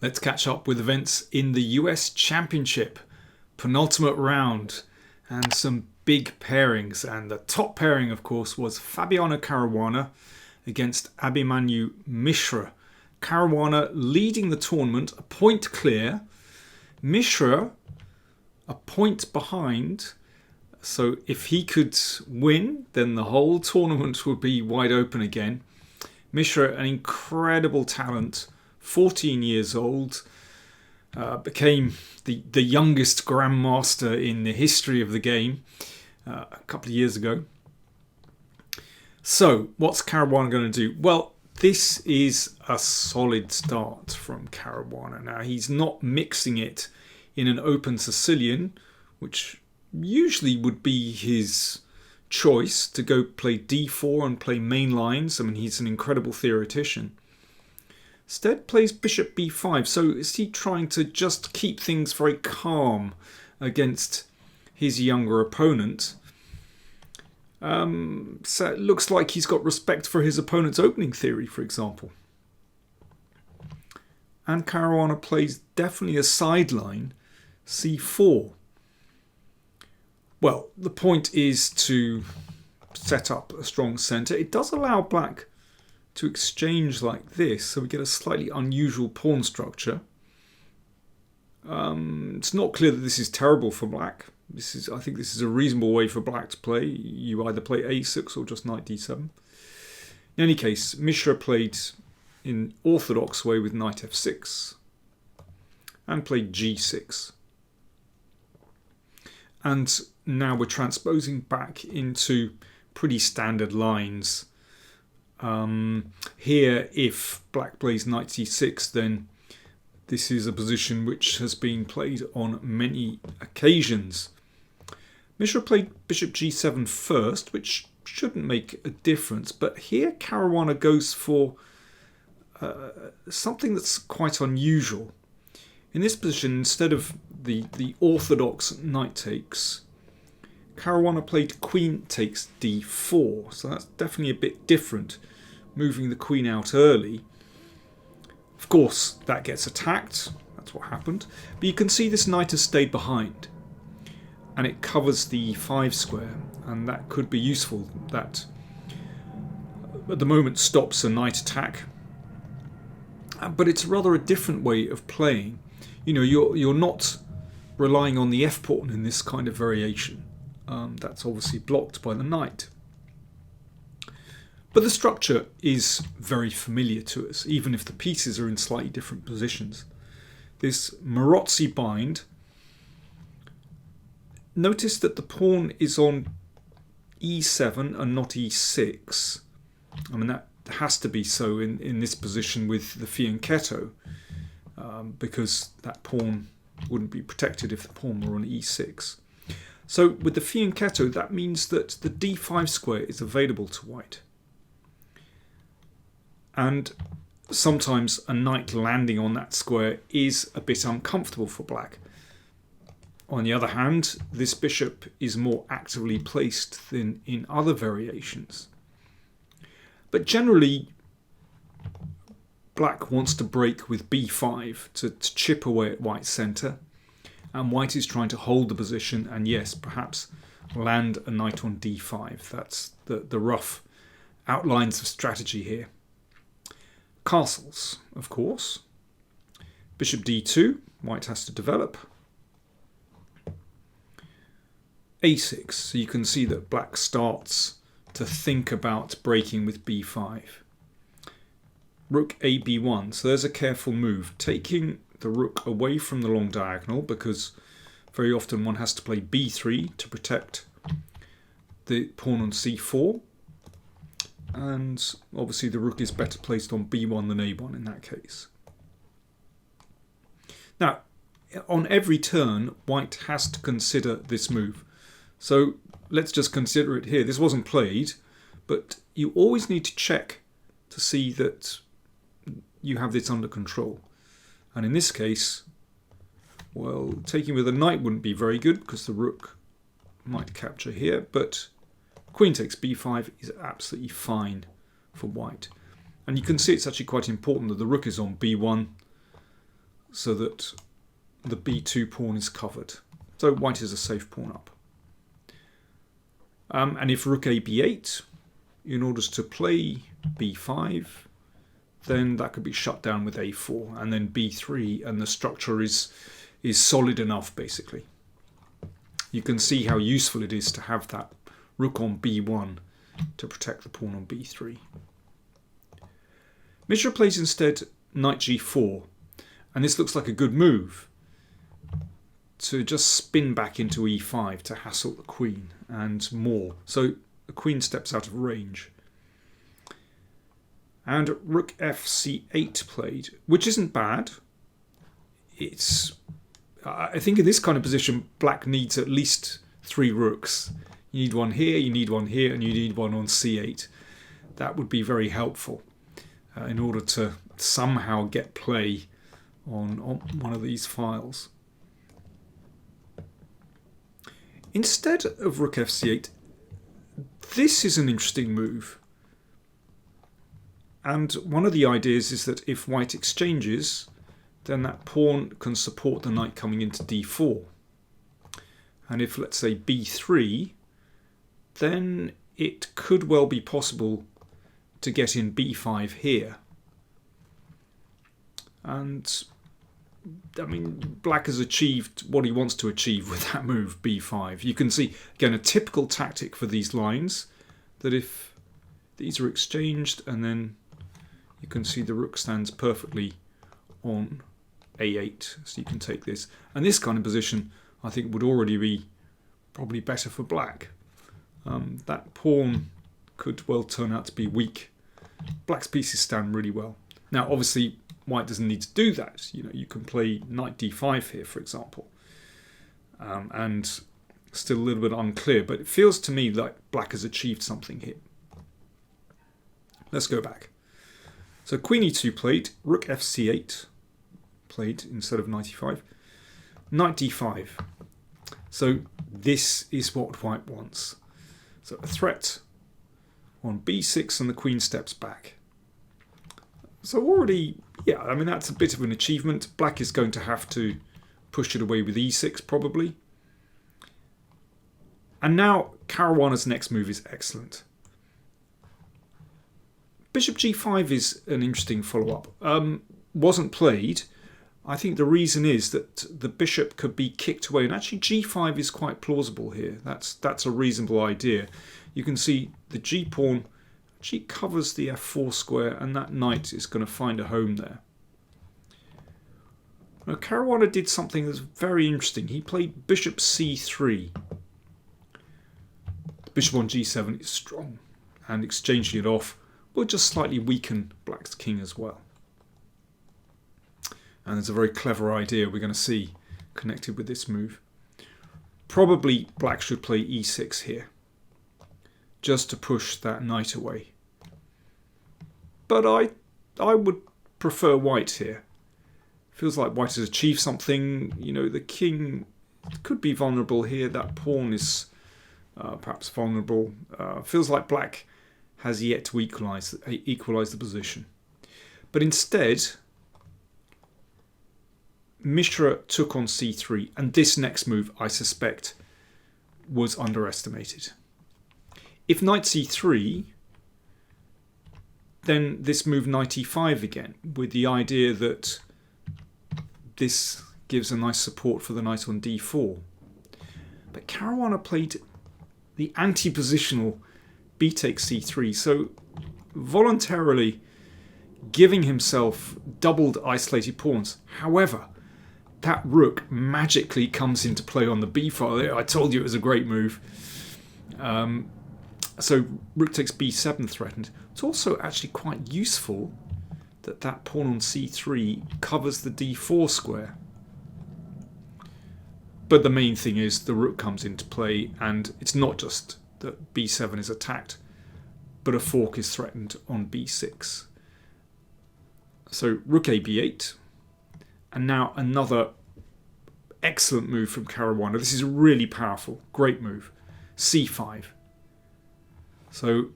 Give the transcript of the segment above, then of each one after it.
Let's catch up with events in the US Championship, penultimate round, and some big pairings. And the top pairing, of course, was Fabiano Caruana against Abhimanyu Mishra. Caruana leading the tournament, a point clear. Mishra a point behind. So if he could win, then the whole tournament would be wide open again. Mishra, an incredible talent, 14 years old, became the youngest grandmaster in the history of the game a couple of years ago. So what's Caruana going to do? Well, this is a solid start from Caruana. Now, he's not mixing it in an open Sicilian, which usually would be his choice, to go play d4 and play main lines. I mean, he's an incredible theoretician. Instead plays bishop b5. So is he trying to just keep things very calm against his younger opponent? So it looks like he's got respect for his opponent's opening theory, for example. And Caruana plays definitely a sideline, c4. Well, the point is to set up a strong centre. It does allow black to exchange like this, so we get a slightly unusual pawn structure. It's not clear that this is terrible for black. I think this is a reasonable way for black to play. You either play a6 or just knight d7. In any case, Mishra played in orthodox way with knight f6 and played g6. And now we're transposing back into pretty standard lines. Here, if black plays knight c6, then this is a position which has been played on many occasions. Mishra played bishop g7 first, which shouldn't make a difference. But here Caruana goes for something that's quite unusual. In this position, instead of the orthodox knight takes, Caruana played queen takes d4. So that's definitely a bit different, moving the queen out early. Of course, that gets attacked. That's what happened. But you can see this knight has stayed behind. And it covers the e5 square. And that could be useful. That, at the moment, stops a knight attack. But it's rather a different way of playing. You know, you're not relying on the f-pawn in this kind of variation. That's obviously blocked by the knight. But the structure is very familiar to us, even if the pieces are in slightly different positions. This Marozzi bind. Notice that the pawn is on e7 and not e6. I mean, that has to be so in this position with the fianchetto, because that pawn wouldn't be protected if the pawn were on e6. So with the fianchetto, that means that the d5 square is available to white. And sometimes a knight landing on that square is a bit uncomfortable for black. On the other hand, this bishop is more actively placed than in other variations. But generally, black wants to break with b5 to chip away at white's centre. And white is trying to hold the position and, yes, perhaps land a knight on d5. That's the rough outlines of strategy here. Castles, of course. Bishop d2, white has to develop. a6, so you can see that black starts to think about breaking with b5. Rook a b1, so there's a careful move, taking the rook away from the long diagonal, because very often one has to play b3 to protect the pawn on c4. And obviously the rook is better placed on b1 than a1 in that case. Now, on every turn, white has to consider this move. So let's just consider it here. This wasn't played, but you always need to check to see that you have this under control. And in this case, well, taking with a knight wouldn't be very good because the rook might capture here, but queen takes b5 is absolutely fine for white. And you can see it's actually quite important that the rook is on b1 so that the b2 pawn is covered. So white is a safe pawn up. And if rook a b8, in order to play b5, then that could be shut down with a4, and then b3, and the structure is solid enough, basically. You can see how useful it is to have that rook on b1 to protect the pawn on b3. Mishra plays instead knight g4, and this looks like a good move to just spin back into e5 to hassle the queen and more. So the queen steps out of range. And rook fc8 played, which isn't bad. I think in this kind of position, black needs at least 3 rooks. You need one here, you need one here, and you need one on c8. That would be very helpful in order to somehow get play on one of these files. Instead of rook fc8, this is an interesting move. And one of the ideas is that if white exchanges, then that pawn can support the knight coming into d4. And if, let's say, b3, then it could well be possible to get in b5 here. And, I mean, black has achieved what he wants to achieve with that move, b5. You can see, again, a typical tactic for these lines, that if these are exchanged, and then you can see the rook stands perfectly on a8, so you can take this. And this kind of position, I think, would already be probably better for black. That pawn could well turn out to be weak. Black's pieces stand really well. Now, obviously, white doesn't need to do that. You know, you can play knight d5 here, for example, and still a little bit unclear. But it feels to me like black has achieved something here. Let's go back. So queen e2 played, rook fc8 played instead of knight e5, knight d5. So this is what white wants. So a threat on b6 and the queen steps back. So already, yeah, I mean, that's a bit of an achievement. Black is going to have to push it away with e6 probably. And now Caruana's next move is excellent. Bishop g5 is an interesting follow-up. Wasn't played. I think the reason is that the bishop could be kicked away, and actually g5 is quite plausible here. That's a reasonable idea. You can see the g pawn actually covers the f4 square, and that knight is going to find a home there. Now Caruana did something that's very interesting. He played bishop c3. The bishop on g7 is strong, and exchanging it off will just slightly weaken black's king as well. And there's a very clever idea we're going to see connected with this move. Probably black should play e6 here, just to push that knight away. But I would prefer white here. Feels like white has achieved something. You know, the king could be vulnerable here. That pawn is perhaps vulnerable. Feels like black has yet to equalise the position. But instead, Mishra took on c3, and this next move, I suspect, was underestimated. If knight c3, then this move knight e5 again, with the idea that this gives a nice support for the knight on d4. But Caruana played the anti-positional b takes c3, so voluntarily giving himself doubled isolated pawns. However, that rook magically comes into play on the b file. I told you it was a great move. So rook takes b7 threatened. It's also actually quite useful that that pawn on c3 covers the d4 square. But the main thing is the rook comes into play, and it's not just that b7 is attacked, but a fork is threatened on b6. So rook a b8, and now another excellent move from Caruana. This is really powerful, great move. c5. So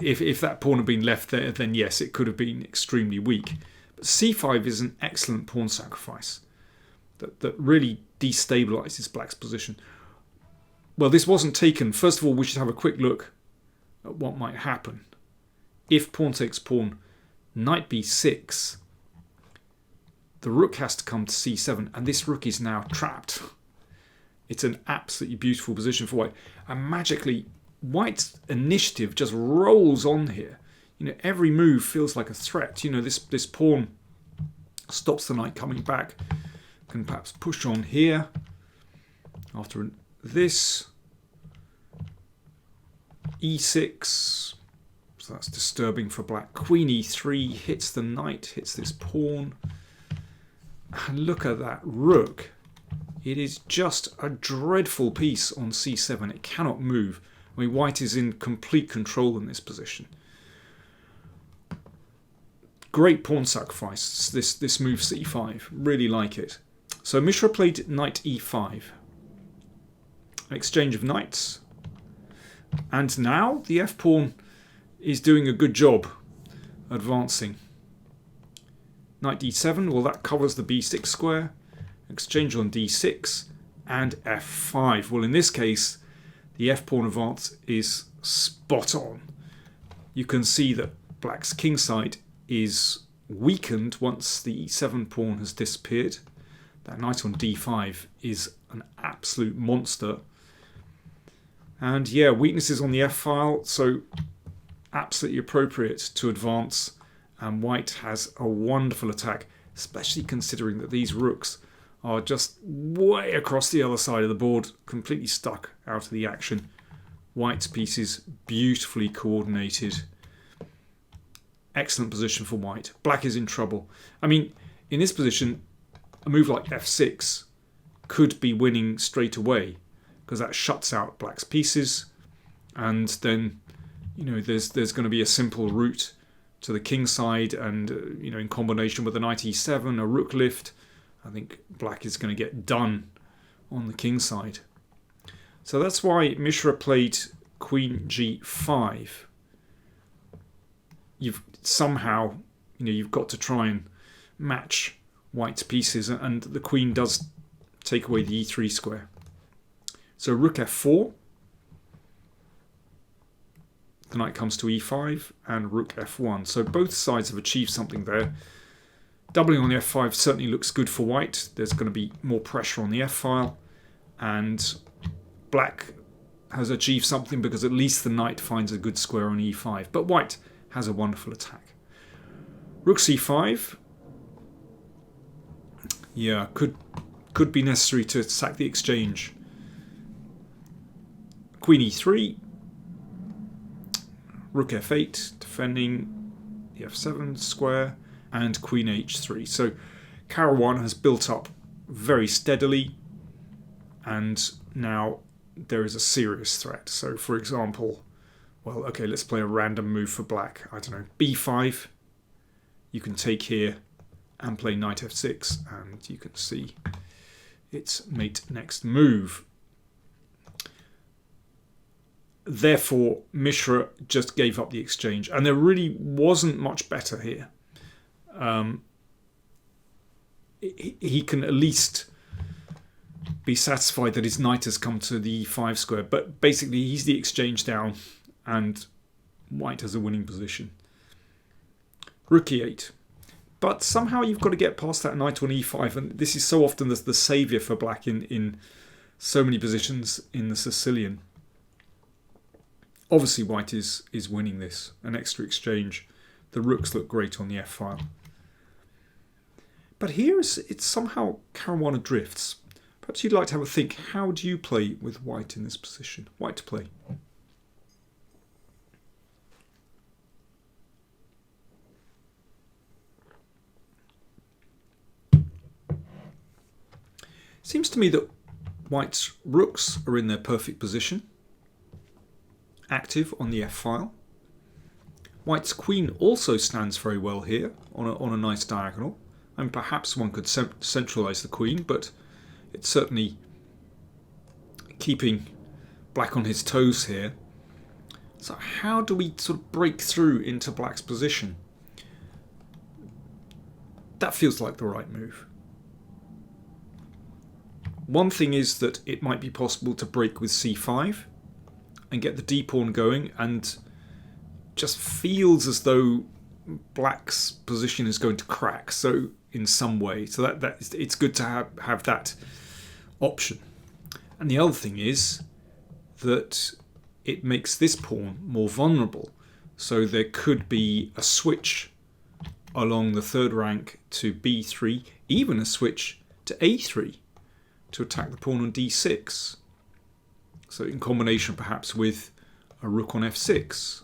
if that pawn had been left there, then yes, it could have been extremely weak. But c5 is an excellent pawn sacrifice. that really destabilises black's position. Well, this wasn't taken. First of all, we should have a quick look at what might happen. If pawn takes pawn, knight b6, the rook has to come to c7, and this rook is now trapped. It's an absolutely beautiful position for white. And magically, white's initiative just rolls on here. You know, every move feels like a threat. You know, this pawn stops the knight coming back. Can perhaps push on here. After this, e6. So that's disturbing for black. Queen e3 hits the knight, hits this pawn. And look at that rook. It is just a dreadful piece on c7. It cannot move. I mean, white is in complete control in this position. Great pawn sacrifice, this move c5. Really like it. So Mishra played knight e5. An exchange of knights. And now the f-pawn is doing a good job advancing. Knight d7, well, that covers the b6 square. Exchange on d6 and f5. Well, in this case, the f-pawn advance is spot on. You can see that black's kingside is weakened once the e7 pawn has disappeared. That knight on d5 is an absolute monster. And yeah, weaknesses on the f-file, so absolutely appropriate to advance. And white has a wonderful attack, especially considering that these rooks are just way across the other side of the board, completely stuck out of the action. White's pieces beautifully coordinated. Excellent position for white. Black is in trouble. I mean, in this position, a move like f6 could be winning straight away, because that shuts out black's pieces, and then, you know, there's going to be a simple route to the king side, and you know, in combination with a knight e7, a rook lift, I think black is going to get done on the king side. So that's why Mishra played queen g5. You've somehow, you know, you've got to try and match white's pieces, and the queen does take away the e3 square. So rook f4. The knight comes to e5 and rook f1. So both sides have achieved something there. Doubling on the f5 certainly looks good for white. There's going to be more pressure on the f-file. And black has achieved something because at least the knight finds a good square on e5. But white has a wonderful attack. Rook c5. Yeah, could be necessary to sack the exchange. Queen e3. Rook f8, defending the f7 square, and queen h3. So Caruana has built up very steadily, and now there is a serious threat. So for example, well, okay, let's play a random move for black. I don't know, b5. You can take here and play knight f6, and you can see its mate next move. Therefore, Mishra just gave up the exchange, and there really wasn't much better here. He can at least be satisfied that his knight has come to the e5 square, but basically he's the exchange down, and white has a winning position. Rook e8. But somehow you've got to get past that knight on e5, and this is so often the saviour for black in so many positions in the Sicilian. Obviously white is winning this, an extra exchange. The rooks look great on the f-file. But here it's somehow Caruana drifts. Perhaps you'd like to have a think, how do you play with white in this position? White to play. Seems to me that white's rooks are in their perfect position. Active on the f-file. White's queen also stands very well here on a nice diagonal, and perhaps one could centralise the queen, but it's certainly keeping black on his toes here. So how do we sort of break through into black's position? That feels like the right move. One thing is that it might be possible to break with c5 and get the d-pawn going, and just feels as though black's position is going to crack so in some way. So that it's good to have that option. And the other thing is that it makes this pawn more vulnerable. So there could be a switch along the third rank to b3, even a switch to a3 to attack the pawn on d6. So in combination perhaps with a rook on f6.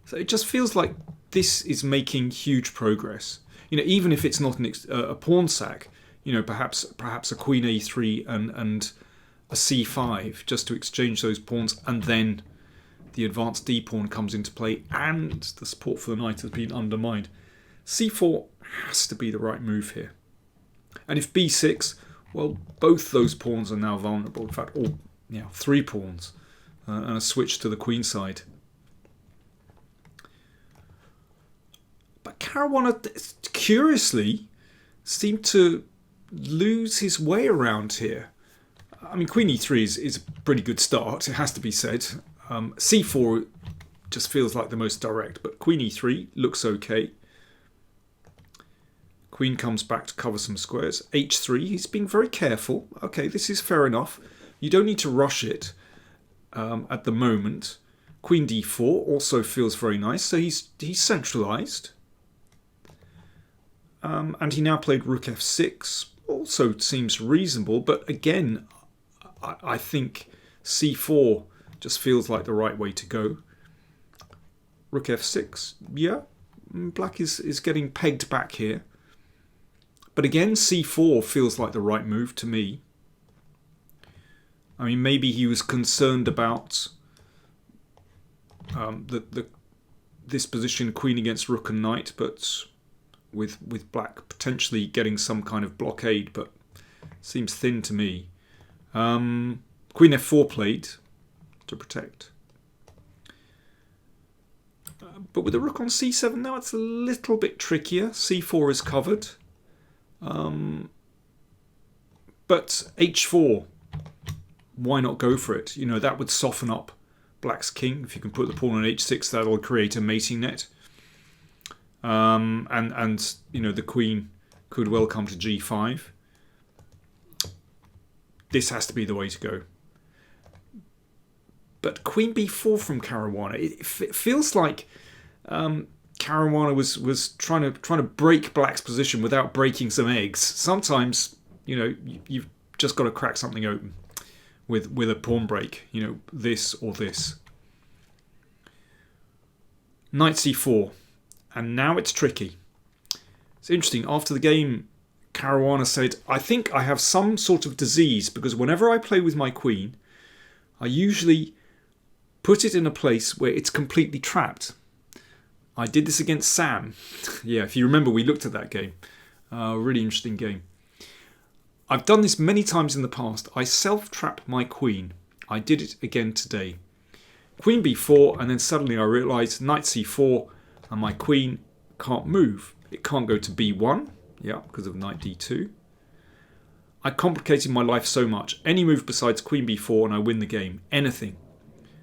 So it just feels like this is making huge progress. Even if it's not a pawn sack, perhaps a queen a3 and a c5 just to exchange those pawns, and then the advanced d-pawn comes into play and the support for the knight has been undermined. c4 has to be the right move here. And if b6, well, both those pawns are now vulnerable. In fact, all 3 pawns and a switch to the queen side. But Caruana, curiously, seemed to lose his way around here. I mean, queen e3 is a pretty good start, it has to be said. c4 just feels like the most direct, but queen e3 looks okay. Queen comes back to cover some squares. h3, he's being very careful. Okay, this is fair enough. You don't need to rush it at the moment. Queen d4 also feels very nice, so he's centralised. And he now played rook f6, also seems reasonable, but again, I think c4 just feels like the right way to go. Rook f6, yeah, black is getting pegged back here. But again, c4 feels like the right move to me. I mean, maybe he was concerned about this position, queen against rook and knight, but with black potentially getting some kind of blockade, but seems thin to me. Queen f4 played to protect. But with the rook on c7 now, it's a little bit trickier. c4 is covered. But h4, why not go for it? That would soften up black's king. If you can put the pawn on h6, that'll create a mating net. And the queen could well come to g5. This has to be the way to go. But queen b4 from Caruana, it feels like Caruana was trying to break black's position without breaking some eggs. Sometimes, you've just got to crack something open with a pawn break. This or this. Knight c4. And now it's tricky. It's interesting. After the game, Caruana said, I think I have some sort of disease because whenever I play with my queen, I usually put it in a place where it's completely trapped. I did this against Sam. Yeah, if you remember, we looked at that game. Really interesting game. I've done this many times in the past. I self-trap my queen. I did it again today. Queen b4, and then suddenly I realised knight c4, and my queen can't move. It can't go to b1, yeah, because of knight d2. I complicated my life so much. Any move besides queen b4 and I win the game. Anything.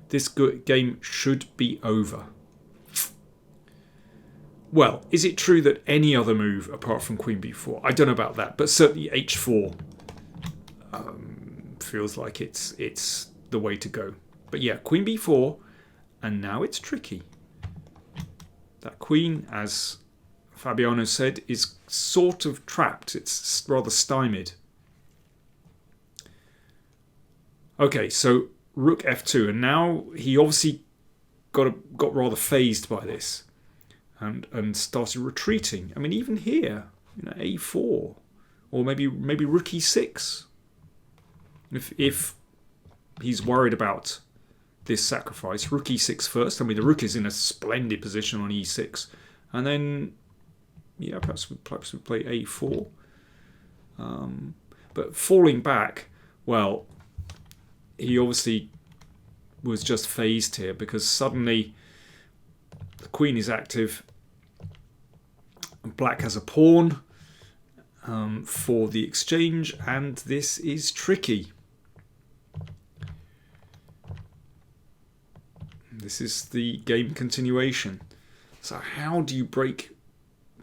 This game should be over. Well, is it true that any other move apart from queen b4? I don't know about that, but certainly h4 feels like it's the way to go. But yeah, queen b4, and now it's tricky. That queen, as Fabiano said, is sort of trapped. It's rather stymied. Okay, so rook f2, and now he obviously got rather phased by this, and started retreating. I mean, even here, a4, or maybe rook e6. If he's worried about this sacrifice, rook e6 first. I mean, the rook is in a splendid position on e6, and then perhaps we play a4. But falling back, well, he obviously was just phased here because suddenly the queen is active and black has a pawn. for the exchange, and this is tricky. This is the game continuation. So how do you break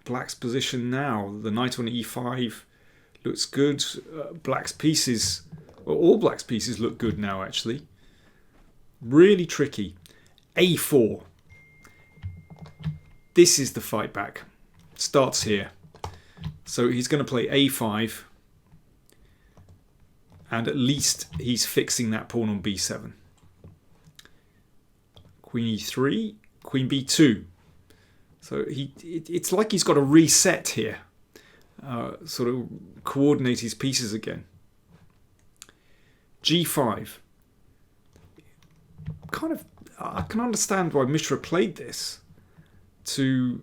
black's position now? The knight on e5 looks good. Black's pieces, well, all black's pieces look good now actually. Really tricky. a4. This is the fight back. Starts here. So he's going to play a5. And at least he's fixing that pawn on b7. Queen e3, queen b2. So it's like he's got to reset here. Sort of coordinate his pieces again. g5. Kind of, I can understand why Mishra played this. To,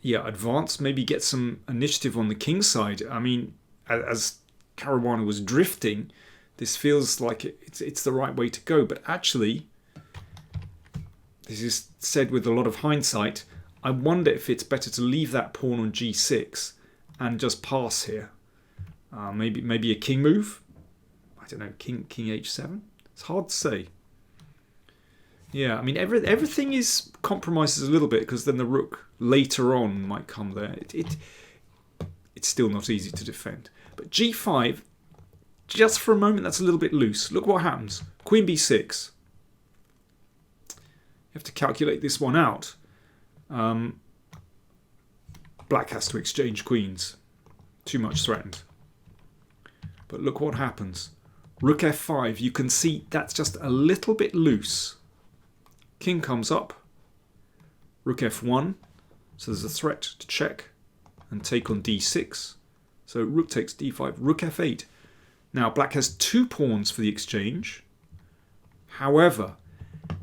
advance, maybe get some initiative on the king side. I mean, as Caruana was drifting, this feels like it's the right way to go. But actually, this is said with a lot of hindsight, I wonder if it's better to leave that pawn on g6 and just pass here. Maybe a king move. I don't know, king h7. It's hard to say. Yeah, I mean everything is compromises a little bit because then the rook later on might come there. It's still not easy to defend. But g5, just for a moment, that's a little bit loose. Look what happens. Queen b6. You have to calculate this one out. Black has to exchange queens. Too much threatened. But look what happens. Rook f5. You can see that's just a little bit loose. King comes up. Rook f1. So there's a threat to check and take on d6. So rook takes d5. Rook f8. Now black has two pawns for the exchange. However,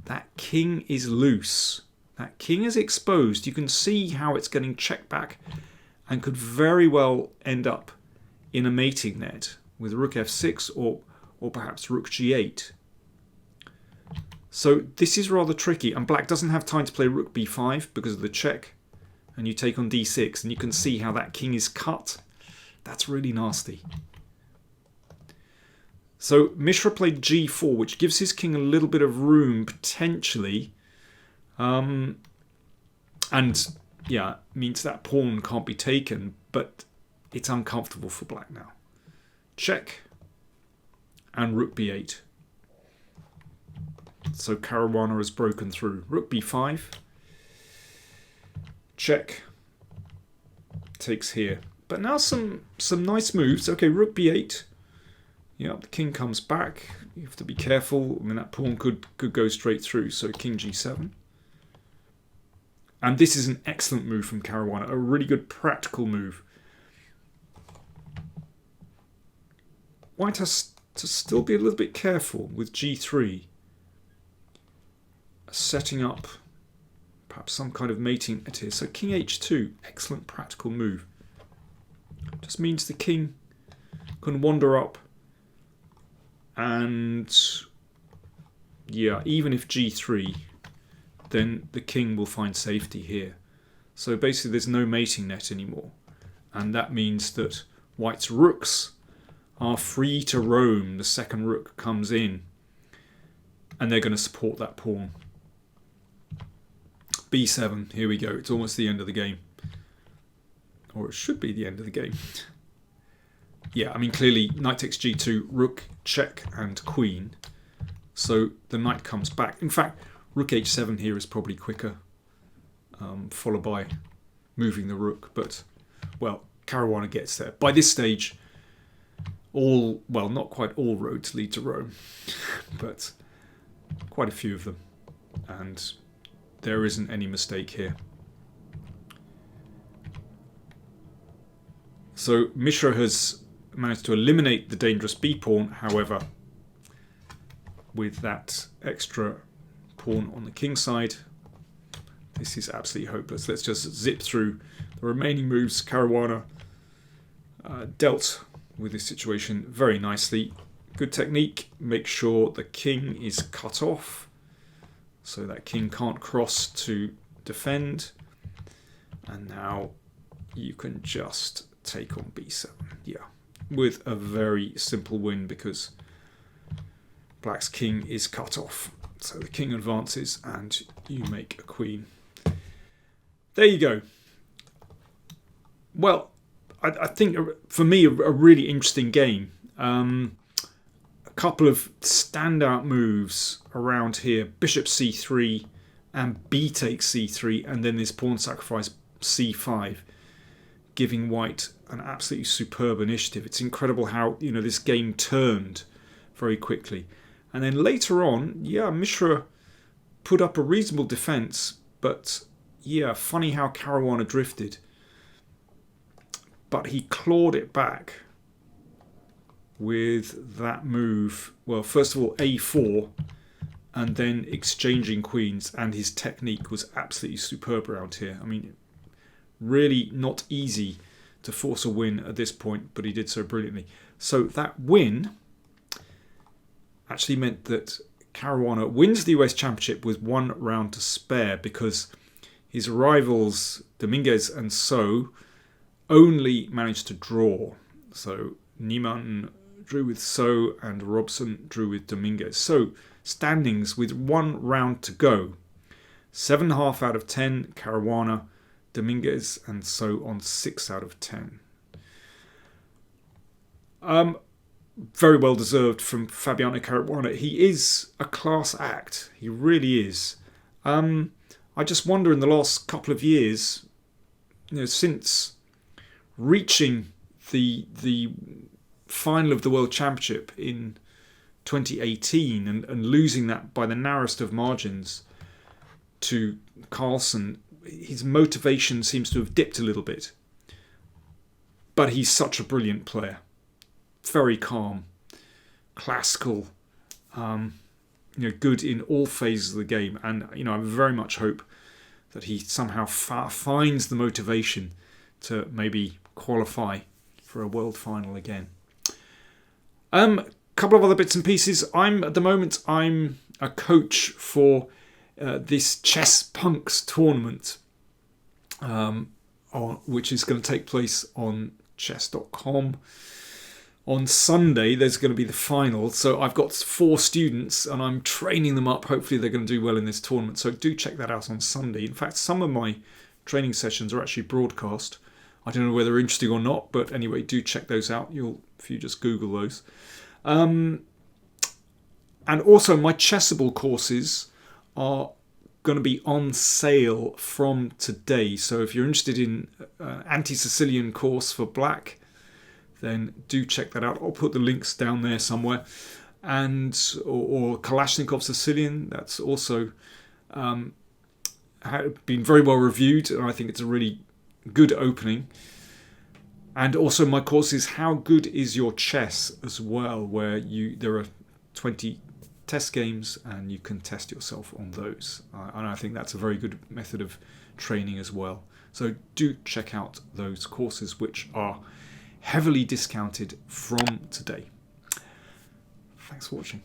that king is loose. That king is exposed. You can see how it's getting checked back and could very well end up in a mating net with rook f6 or perhaps rook g8. So this is rather tricky, and black doesn't have time to play rook b5 because of the check, and you take on d6, and you can see how that king is cut. That's really nasty. So Mishra played g4, which gives his king a little bit of room potentially, and yeah, means that pawn can't be taken, but it's uncomfortable for black now. Check, and rook b8. So Caruana has broken through. Rook b5. Check. Takes here. But now some nice moves. Okay, rook b8. Yeah, the king comes back. You have to be careful. I mean, that pawn could go straight through. So king g7. And this is an excellent move from Caruana. A really good practical move. White has to still be a little bit careful with g3. Setting up perhaps some kind of mating at here. So king h2, excellent practical move. Just means the king can wander up, and yeah, even if g3, then the king will find safety here. So basically there's no mating net anymore, and that means that white's rooks are free to roam. The second rook comes in and they're going to support that pawn. b7, here we go. It's almost the end of the game. Or it should be the end of the game. Yeah, I mean, clearly, knight takes g2, rook, check, and queen. So the knight comes back. In fact, rook h7 here is probably quicker, followed by moving the rook. But, well, Caruana gets there. By this stage, not quite all roads lead to Rome, but quite a few of them. And there isn't any mistake here. So Mishra has managed to eliminate the dangerous b-pawn, however, with that extra pawn on the king side, this is absolutely hopeless. Let's just zip through the remaining moves. Caruana dealt with this situation very nicely. Good technique. Make sure the king is cut off so that king can't cross to defend. And now you can just take on b7. Yeah, with a very simple win because black's king is cut off. So the king advances and you make a queen. There you go. Well, I think for me a really interesting game. A couple of standout moves around here. Bishop c3 and b takes c3 and then this pawn sacrifice c5, giving white an absolutely superb initiative. It's incredible how this game turned very quickly. And then later on, yeah, Mishra put up a reasonable defense, but yeah, funny how Caruana drifted. But he clawed it back with that move. Well, first of all, a4, and then exchanging queens, and his technique was absolutely superb around here. I mean, really not easy to force a win at this point, but he did so brilliantly. So that win actually meant that Caruana wins the US Championship with 1 round to spare because his rivals Dominguez and So only managed to draw. So Niemann drew with So and Robson drew with Dominguez. So standings with 1 round to go. 7.5 out of 10 Caruana, Dominguez and So on 6 out of 10. Very well deserved from Fabiano Caruana. He is a class act. He really is. I just wonder in the last couple of years, since reaching the final of the World Championship in 2018 and losing that by the narrowest of margins to Carlsen, his motivation seems to have dipped a little bit. But he's such a brilliant player. Very calm, classical, good in all phases of the game. And, I very much hope that he somehow finds the motivation to maybe qualify for a world final again. Couple of other bits and pieces. At the moment, I'm a coach for this Chess Punks tournament, which is going to take place on chess.com. On Sunday, there's going to be the final. So I've got 4 students and I'm training them up. Hopefully they're going to do well in this tournament. So do check that out on Sunday. In fact, some of my training sessions are actually broadcast. I don't know whether they're interesting or not, but anyway, do check those out. If you just Google those. And also my Chessable courses are going to be on sale from today. So if you're interested in an anti-Sicilian course for black, then do check that out. I'll put the links down there somewhere. Or Kalashnikov Sicilian, that's also been very well reviewed, and I think it's a really good opening. And also my course is How Good Is Your Chess as well, where there are 20 test games and you can test yourself on those. And I think that's a very good method of training as well. So do check out those courses, which are heavily discounted from today. Thanks for watching.